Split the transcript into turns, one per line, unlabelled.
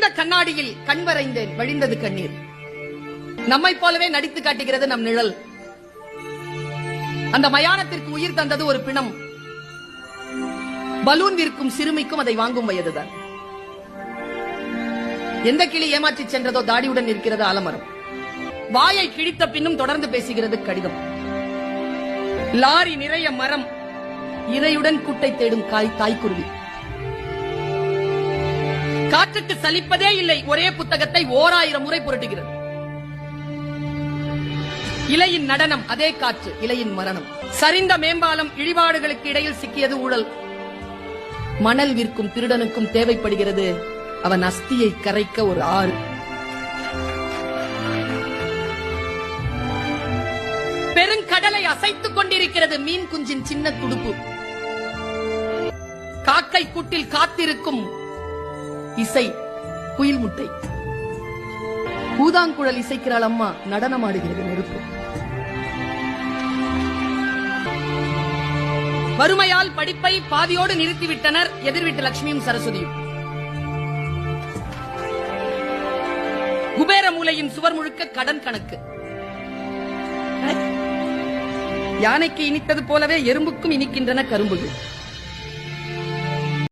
உடைந்த கண்ணாடியில் கண் வரைந்தேன், வழிந்தது கண்ணீர். நம்மை போலவே நடித்து காட்டுகிறது நம் நிழல். அந்த மயானத்திற்கு உயிர் தந்தது ஒரு பிணம். பலூன் விற்கும் சிறுமிக்கும் அதை வாங்கும் வயதுதான். எந்த கிளி ஏமாற்றி சென்றதோ தாடியுடன் இருக்கிறது ஆலமரம். வாயை கிழித்த பின்னும் தொடர்ந்து பேசுகிறது கடிதம். லாரி நிறைய மரம், இரையுடன் கூட்டை தேடும் தாய்க்குருவி. காற்றுக்கு சலிப்பதே இல்லை, ஒரே புத்தகத்தை 1000 முறை புரட்டுகிறது. இலையின் நடனம், அதே காற்று, இலையின் மரணம். சரிந்த மேம்பாலம், இழிபாடுகளுக்கு இடையில் சிக்கியது ஊழல். மணல் விற்கும் திருடனுக்கும் தேவைப்படுகிறது அவன் அஸ்தியை கரைக்க ஒரு ஆறு. பெருங்கடலை அசைத்துக் கொண்டிருக்கிறது மீன் குஞ்சின் சின்ன துடுப்பு. காக்கை கூட்டில் காத்திருக்கும் இசை, குயில் முட்டை. பூதாங்குழல் இசைக்கிறாள் அம்மா, நடனமாடுகிறது நெருப்பு. வறுமையால் படிப்பை பாதியோடு நிறுத்திவிட்டனர் எதிர்விட்டு லட்சுமியும் சரஸ்வதியும். குபேர மூலையின் சுவர் முழுக்க கடன் கணக்கு. யானைக்கு இனித்தது போலவே எறும்புக்கும் இனிக்கின்றன கரும்புகள்.